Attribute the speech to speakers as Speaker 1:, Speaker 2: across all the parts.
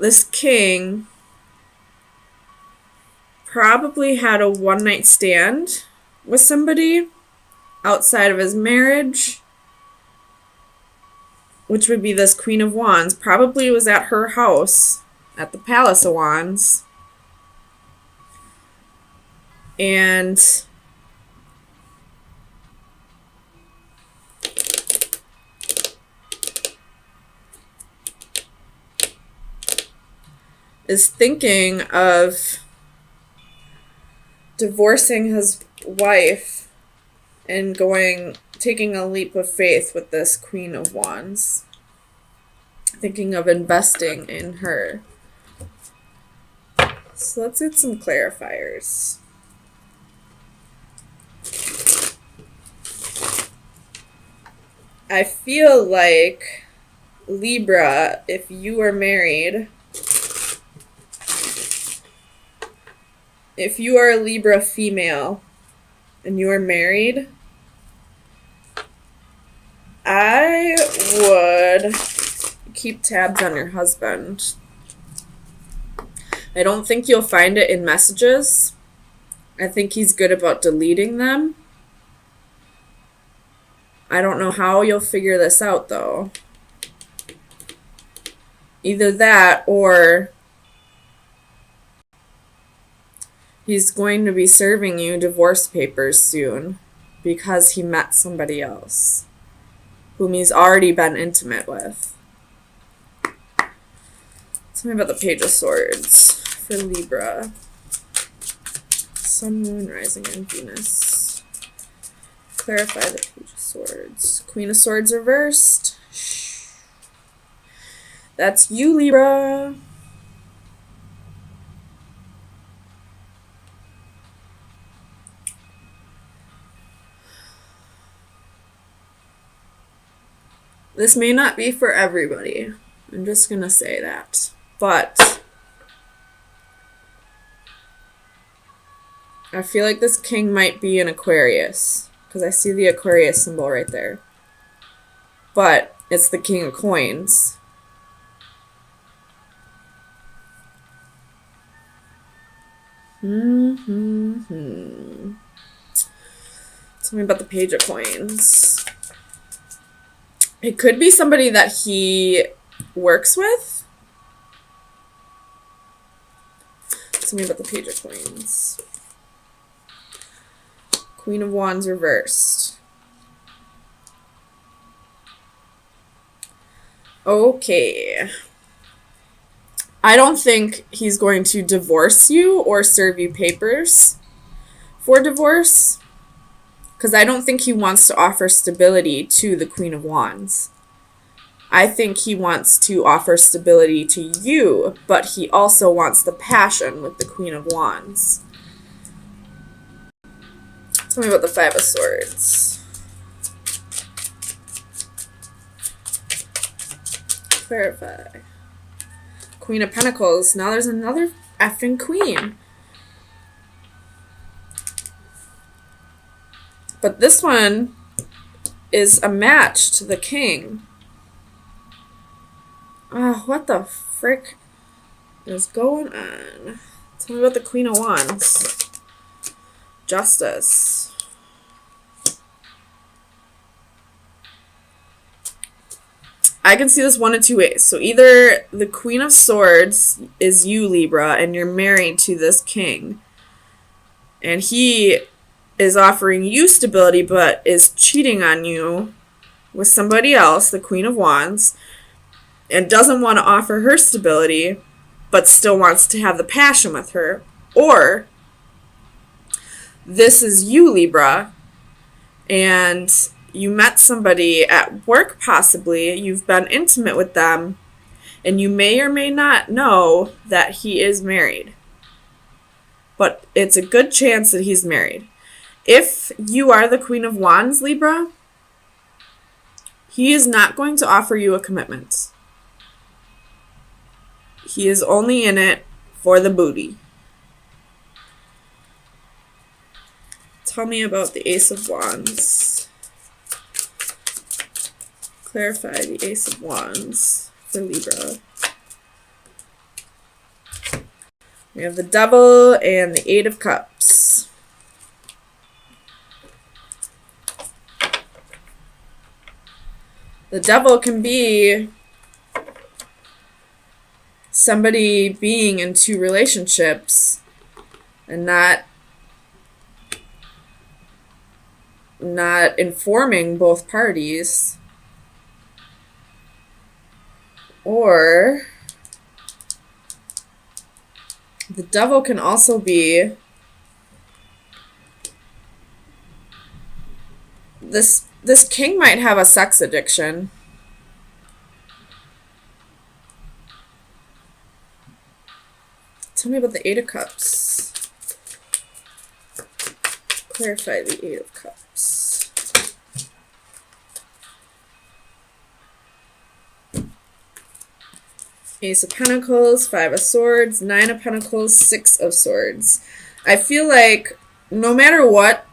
Speaker 1: this king probably had a one-night stand with somebody outside of his marriage, which would be this Queen of Wands. Probably was at her house at the Palace of Wands. And is thinking of divorcing his wife and taking a leap of faith with this Queen of Wands. Thinking of investing in her. So let's get some clarifiers. I feel like, Libra, if you are married, if you are a Libra female and you are married, I would keep tabs on your husband. I don't think you'll find it in messages. I think he's good about deleting them. I don't know how you'll figure this out, though. Either that or he's going to be serving you divorce papers soon because he met somebody else whom he's already been intimate with. Tell me about the Page of Swords for Libra. Sun, Moon, Rising, and Venus. Clarify the Page of Swords. Queen of Swords reversed. That's you, Libra. This may not be for everybody. I'm just going to say that. But I feel like this king might be an Aquarius, because I see the Aquarius symbol right there. But it's the King of Coins. Tell me about the Page of Coins. It could be somebody that he works with. Tell me about the Page of Coins. Queen of Wands reversed. Okay. I don't think he's going to divorce you or serve you papers for divorce, because I don't think he wants to offer stability to the Queen of Wands. I think he wants to offer stability to you, but he also wants the passion with the Queen of Wands. Tell me about the Five of Swords. Clarify. Queen of Pentacles. Now there's another effing queen. But this one is a match to the king. What the frick is going on? Tell me about the Queen of Wands. Justice. I can see this one of two ways. So either the Queen of Swords is you, Libra, and you're married to this king, and he is offering you stability but is cheating on you with somebody else, the Queen of Wands, and doesn't want to offer her stability but still wants to have the passion with her. Or this is you, Libra, and you met somebody at work possibly, you've been intimate with them, and you may or may not know that he is married. But it's a good chance that he's married. If you are the Queen of Wands, Libra, he is not going to offer you a commitment. He is only in it for the booty. Tell me about the Ace of Wands. Clarify the Ace of Wands for Libra. We have the Devil and the Eight of Cups. The Devil can be somebody being in two relationships and not informing both parties. Or the Devil can also be this king might have a sex addiction. Tell me about the Eight of Cups. Clarify the Eight of Cups. Ace of Pentacles, Five of Swords, Nine of Pentacles, Six of Swords. I feel like no matter what,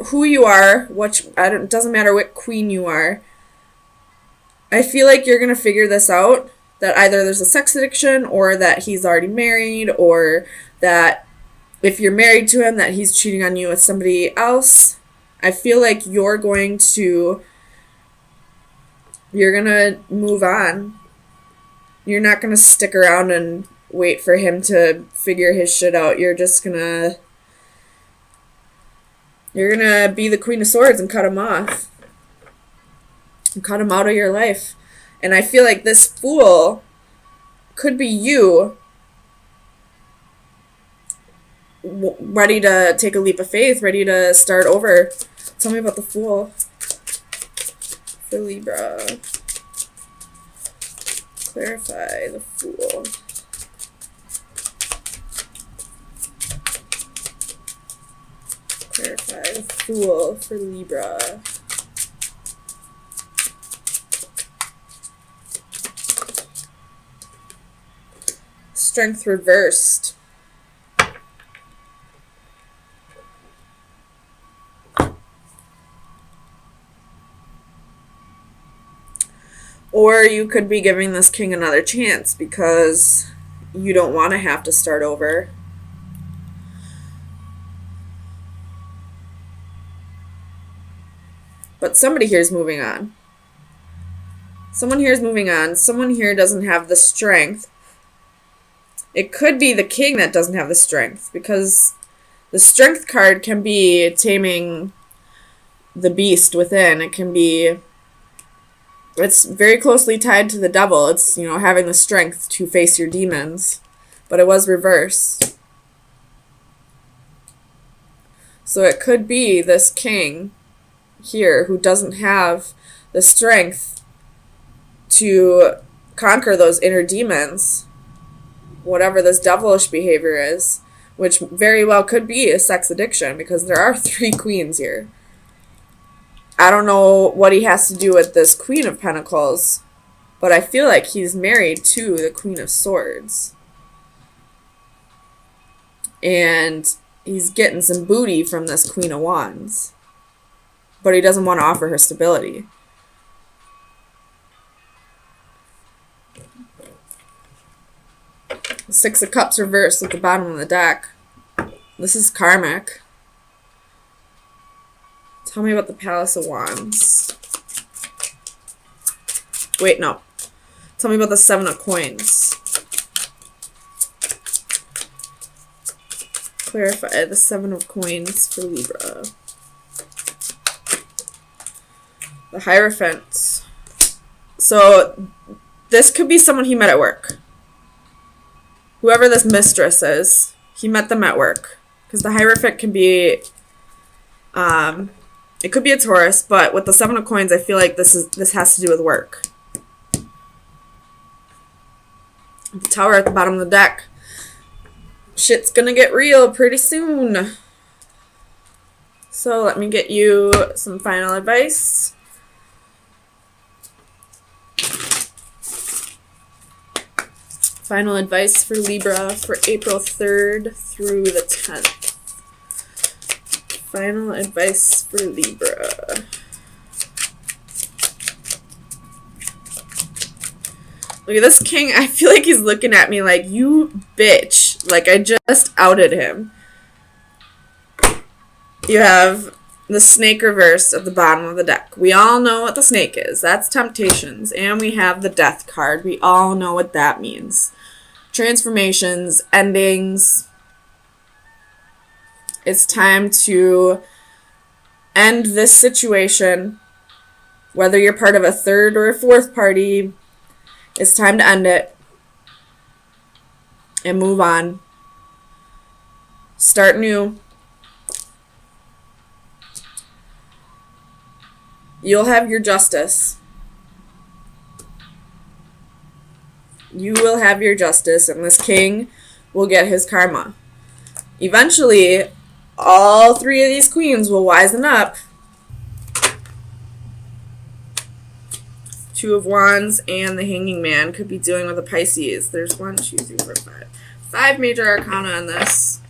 Speaker 1: who you are, it doesn't matter what queen you are, I feel like you're going to figure this out. That either there's a sex addiction, or that he's already married, or that if you're married to him, that he's cheating on you with somebody else. I feel like you're going to move on. You're not going to stick around and wait for him to figure his shit out. You're going to be the Queen of Swords and cut him off. And cut him out of your life. And I feel like this Fool could be you ready to take a leap of faith, ready to start over. Tell me about the Fool for Libra. Clarify the Fool. Clarify the Fool for Libra. Strength reversed. Or you could be giving this king another chance because you don't want to have to start over. But somebody here is moving on. Someone here is moving on. Someone here doesn't have the strength. It could be the king that doesn't have the strength, because the strength card can be taming the beast within. It's very closely tied to the Devil. It's, having the strength to face your demons. But it was reversed. So it could be this king here who doesn't have the strength to conquer those inner demons, whatever this devilish behavior is, which very well could be a sex addiction, because there are 3 queens here. I don't know what he has to do with this Queen of Pentacles, but I feel like he's married to the Queen of Swords. And he's getting some booty from this Queen of Wands. But he doesn't want to offer her stability. The Six of Cups reversed at the bottom of the deck. This is karmic. Tell me about the Palace of Wands. Wait, no. Tell me about the Seven of Coins. Clarify the Seven of Coins for Libra. The Hierophant. So, this could be someone he met at work. Whoever this mistress is, he met them at work. Because the Hierophant can be, it could be a Taurus, but with the Seven of Coins, I feel like this has to do with work. The Tower at the bottom of the deck. Shit's gonna get real pretty soon. So let me get you some final advice. Final advice for Libra for April 3rd through the 10th. Final advice for Libra. Look at this king. I feel like he's looking at me like, you bitch. Like, I just outed him. You have the snake reversed at the bottom of the deck. We all know what the snake is. That's temptations. And we have the death card. We all know what that means. Transformations, endings. It's time to end this situation. Whether you're part of a third or a fourth party, it's time to end it and move on. Start new. You'll have your justice. You will have your justice, and this king will get his karma. Eventually, all three of these queens will wisen up. Two of Wands and the Hanging Man could be dealing with a Pisces. There's 1, 2, 3, 4, 5. 5 major arcana on this.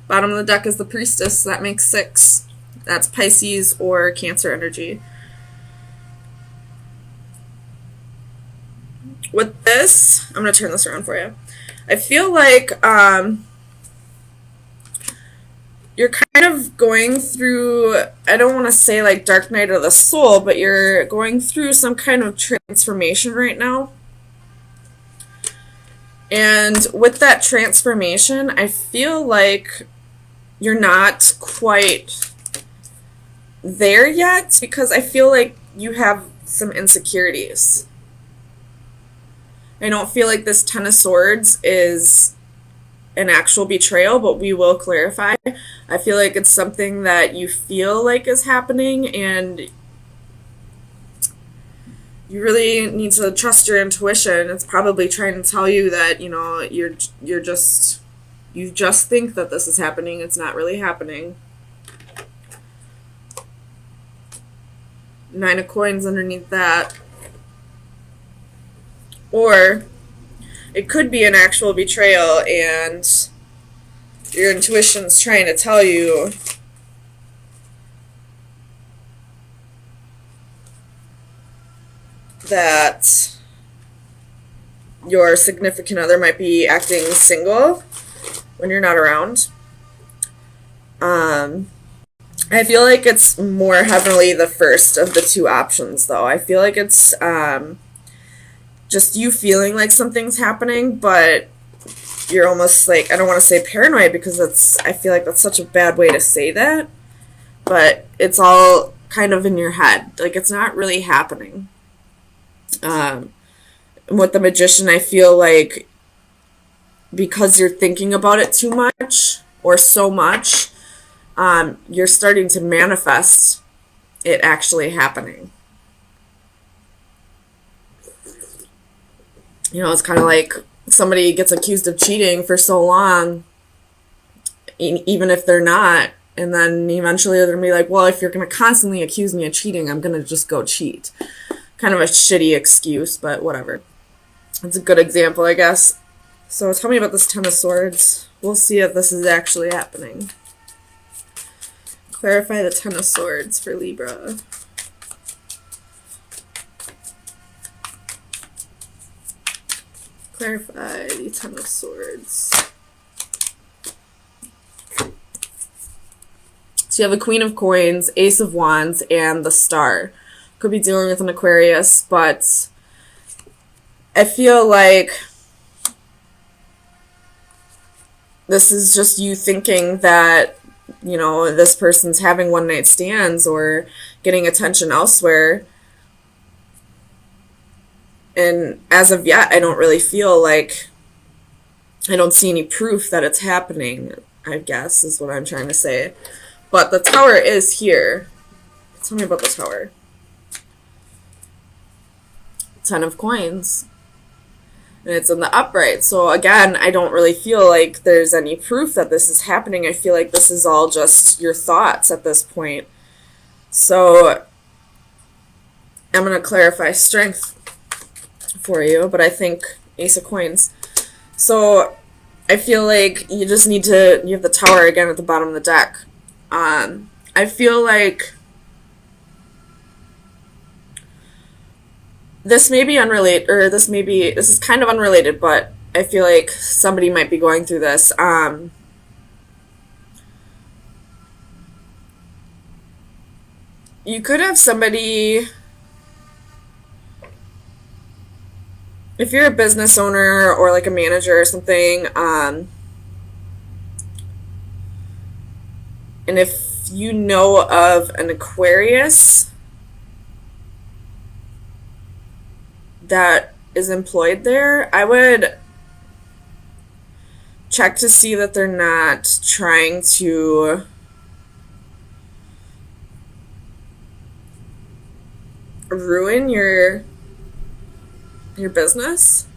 Speaker 1: Bottom of the deck is the Priestess, so that makes 6. That's Pisces or Cancer energy. With this, I'm going to turn this around for you. I feel like you're kind of going through, I don't want to say like dark night of the soul, but you're going through some kind of transformation right now. And with that transformation, I feel like you're not quite there yet, because I feel like you have some insecurities. I don't feel like this Ten of Swords is an actual betrayal, but we will clarify. I feel like it's something that you feel like is happening, and you really need to trust your intuition. It's probably trying to tell you that, you know, you just think that this is happening. It's not really happening. 9 of Coins underneath that. Or it could be an actual betrayal, and your intuition's trying to tell you that your significant other might be acting single when you're not around. I feel like it's more heavily the first of the two options, though. I feel like it's just you feeling like something's happening, but you're almost like, I don't want to say paranoid, because I feel like that's such a bad way to say that, but it's all kind of in your head. Like, it's not really happening. With the Magician, I feel like because you're thinking about it too much or so much, you're starting to manifest it actually happening. You know, it's kind of like somebody gets accused of cheating for so long, even if they're not, and then eventually they're going to be like, well, if you're going to constantly accuse me of cheating, I'm going to just go cheat. Kind of a shitty excuse, but whatever. It's a good example, I guess. So tell me about this Ten of Swords. We'll see if this is actually happening. Clarify the Ten of Swords for Libra. Clarify the Ten of Swords. So you have the Queen of Coins, Ace of Wands, and the Star. Could be dealing with an Aquarius, but I feel like this is just you thinking that, you know, this person's having one-night stands or getting attention elsewhere. And as of yet, I don't really feel like, I don't see any proof that it's happening, I guess, is what I'm trying to say. But the Tower is here. Tell me about the Tower. 10 of Coins. And it's in the upright. So again, I don't really feel like there's any proof that this is happening. I feel like this is all just your thoughts at this point. So I'm going to clarify Strength for you, but I think Ace of Coins. So I feel like you just need to, you have the Tower again at the bottom of the deck. I feel like this may be unrelated, or this is kind of unrelated, but I feel like somebody might be going through this. You could have somebody, if you're a business owner or like a manager or something, and if you know of an Aquarius that is employed there, I would check to see that they're not trying to ruin your business.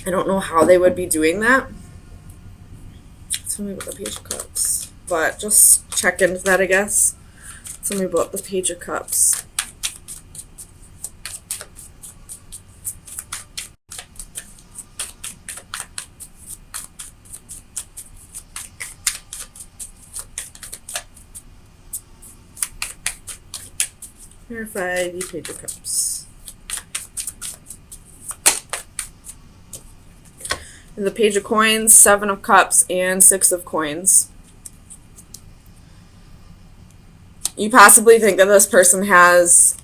Speaker 1: I don't know how they would be doing that. Tell me about the Page of Cups. But just check into that, I guess. Tell me about the Page of Cups. Verify the Page of Cups. The Page of Coins, 7 of Cups, and 6 of Coins. You possibly think that this person has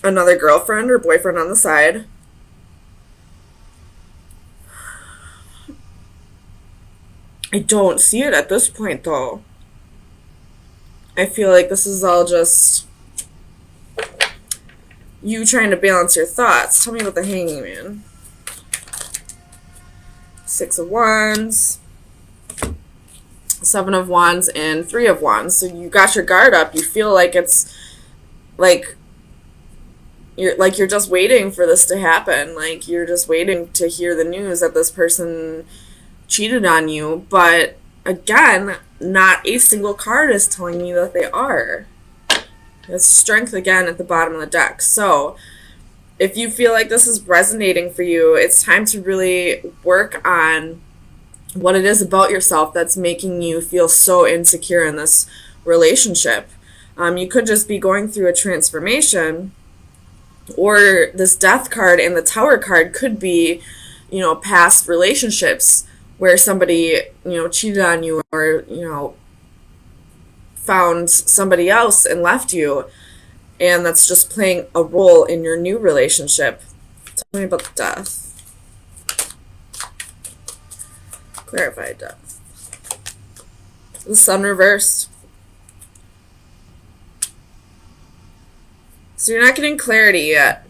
Speaker 1: another girlfriend or boyfriend on the side. I don't see it at this point, though. I feel like this is all just you trying to balance your thoughts. Tell me about the Hanging Man. 6 of Wands, 7 of Wands, and 3 of Wands. So you got your guard up. You feel like it's like you're just waiting for this to happen. Like you're just waiting to hear the news that this person cheated on you. But again, not a single card is telling me that they are. There's Strength again at the bottom of the deck. So if you feel like this is resonating for you, it's time to really work on what it is about yourself that's making you feel so insecure in this relationship. You could just be going through a transformation, or this Death card and the Tower card could be, past relationships where somebody, cheated on you or, found somebody else and left you. And that's just playing a role in your new relationship. Tell me about the Death. Clarify Death. The Sun reversed. So you're not getting clarity yet.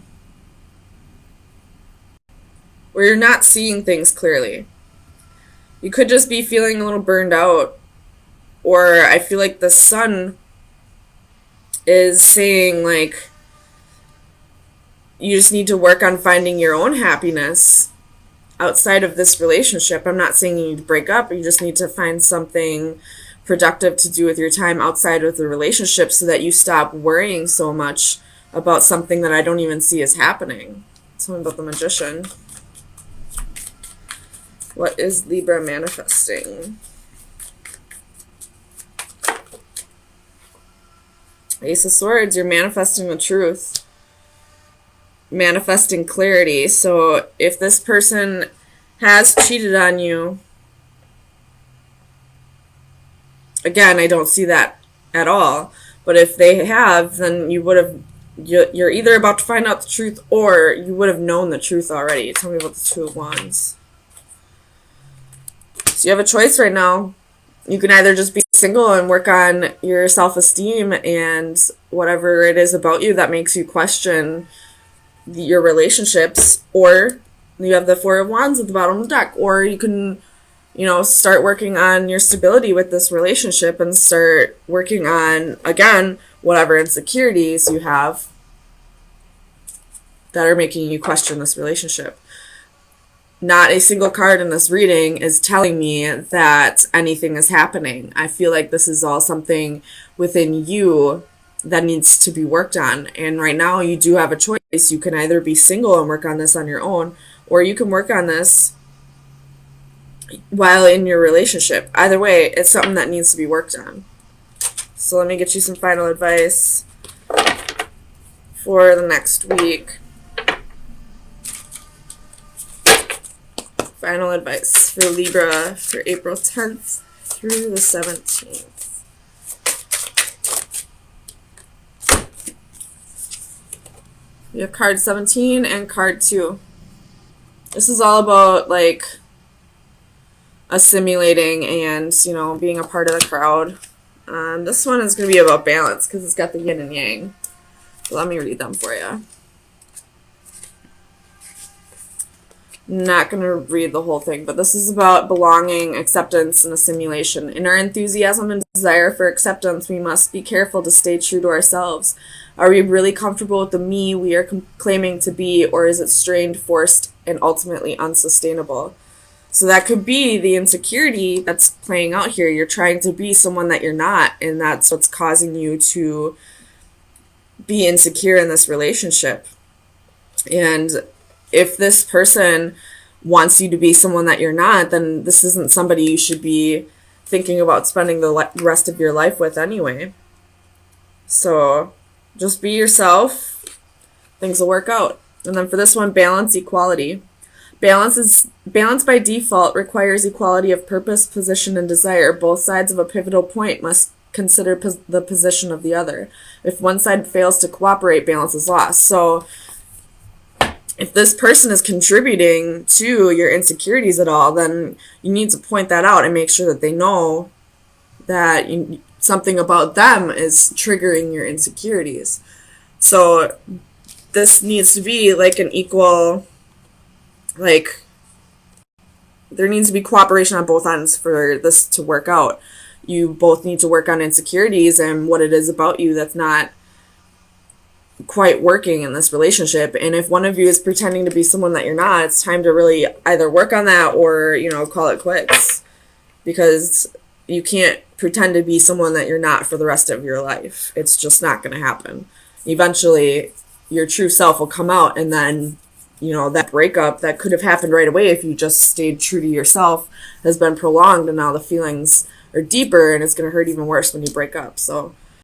Speaker 1: Or you're not seeing things clearly. You could just be feeling a little burned out. Or I feel like the Sun is saying, like, you just need to work on finding your own happiness outside of this relationship. I'm not saying you need to break up. You just need to find something productive to do with your time outside of the relationship so that you stop worrying so much about something that I don't even see as happening. Tell me about the Magician. What is Libra manifesting? Ace of Swords, you're manifesting the truth. Manifesting clarity. So if this person has cheated on you, again, I don't see that at all. But if they have, then you're either about to find out the truth or you would have known the truth already. Tell me about the Two of Wands. So you have a choice right now. You can either just be single and work on your self-esteem and whatever it is about you that makes you question your relationships, or you have the Four of Wands at the bottom of the deck, or you can, start working on your stability with this relationship and start working on, again, whatever insecurities you have that are making you question this relationship. Not a single card in this reading is telling me that anything is happening. I feel like this is all something within you that needs to be worked on. And right now you do have a choice. You can either be single and work on this on your own, or you can work on this while in your relationship. Either way, it's something that needs to be worked on. So let me get you some final advice for the next week. Final advice for Libra for April 10th through the 17th. We have card 17 and card 2. This is all about, like, assimilating and, being a part of the crowd. This one is going to be about balance because it's got the yin and yang. So let me read them for you. Not going to read the whole thing, but this is about belonging, acceptance, and assimilation. In our enthusiasm and desire for acceptance, we must be careful to stay true to ourselves. Are we really comfortable with the me we are claiming to be, or is it strained, forced, and ultimately unsustainable? So that could be the insecurity that's playing out here. You're trying to be someone that you're not, and that's what's causing you to be insecure in this relationship. And if this person wants you to be someone that you're not, then this isn't somebody you should be thinking about spending the rest of your life with anyway. So just be yourself. Things will work out. And then for this one, balance, equality. Balance by default requires equality of purpose, position, and desire. Both sides of a pivotal point must consider the position of the other. If one side fails to cooperate, balance is lost. So if this person is contributing to your insecurities at all, then you need to point that out and make sure that they know that something about them is triggering your insecurities. So this needs to be like an equal, like, there needs to be cooperation on both ends for this to work out. You both need to work on insecurities and what it is about you that's not quite working in this relationship. And if one of you is pretending to be someone that you're not, it's time to really either work on that or, call it quits. Because you can't pretend to be someone that you're not for the rest of your life. It's just not going to happen. Eventually, your true self will come out, and then, that breakup that could have happened right away if you just stayed true to yourself has been prolonged, and now the feelings are deeper, and it's going to hurt even worse when you break up. So